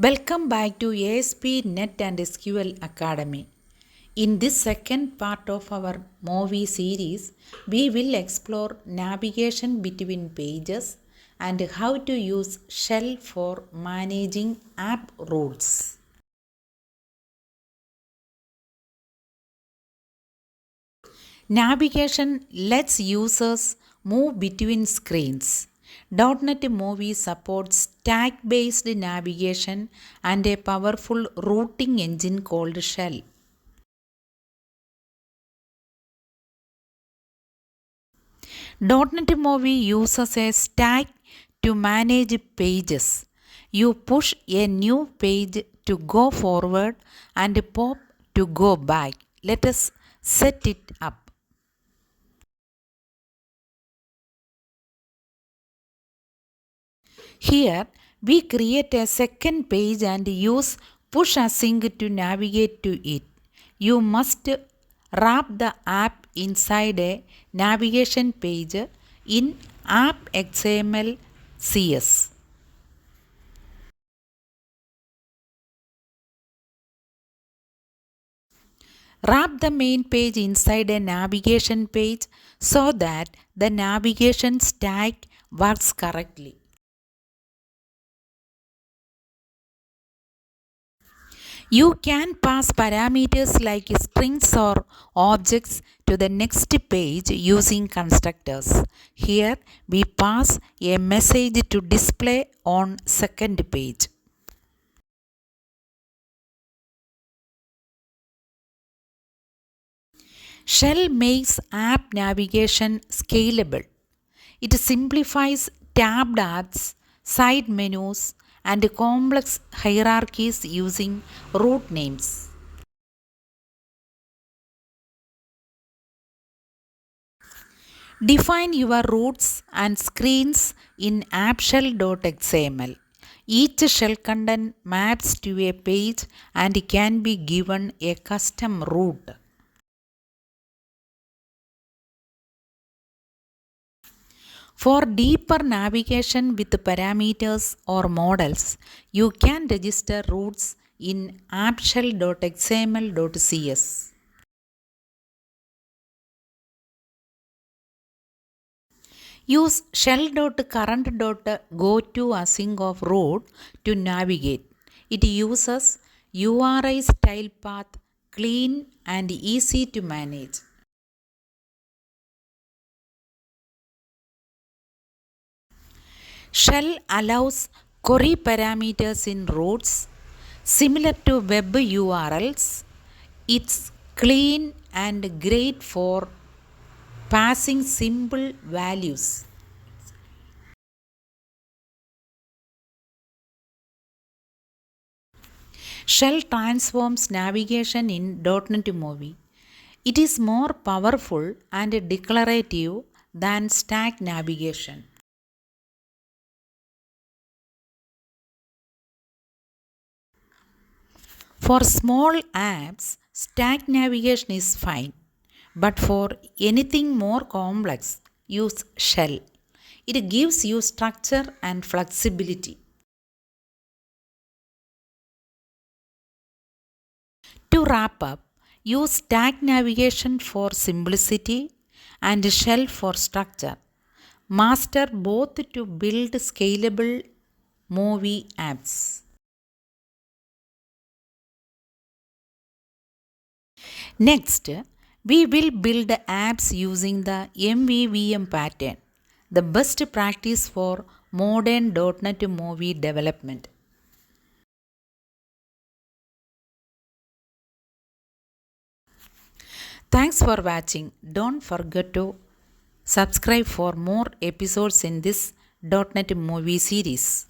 Welcome back to ASP NET and SQL Academy. In this second part of our MAUI series, we will explore navigation between pages and how to use shell for managing app routes. Navigation lets users move between screens. .NET MAUI supports stack-based navigation and a powerful routing engine called Shell. .NET MAUI uses a stack to manage pages. You push a new page to go forward and pop to go back. Let us set it up. Here, we create a second page and use push async to navigate to it. You must wrap the app inside a navigation page in app XML CS. Wrap the main page inside a navigation page so that the navigation stack works correctly. You can pass parameters like strings or objects to the next page using constructors. Here we pass a message to display on second page. Shell makes app navigation scalable. It simplifies tabbed apps, side menus, and complex hierarchies using root names. Define your routes and screens in appshell.xml. Each shell content maps to a page and can be given a custom route. For deeper navigation with parameters or models, you can register routes in appshell.xml.cs. Use shell.current.goToAsync of route to navigate. It uses URI style path, clean and easy to manage. Shell allows query parameters in routes similar to web URLs. It's clean and great for passing simple values. Shell transforms navigation in .NET MAUI. It is more powerful and declarative than stack navigation. For small apps, stack navigation is fine, but for anything more complex, use Shell. It gives you structure and flexibility. To wrap up, use stack navigation for simplicity and Shell for structure. Master both to build scalable MAUI apps. Next, we will build apps using the MVVM pattern, the best practice for modern .NET MAUI development. Thanks for watching. Don't forget to subscribe for more episodes in this .NET MAUI series.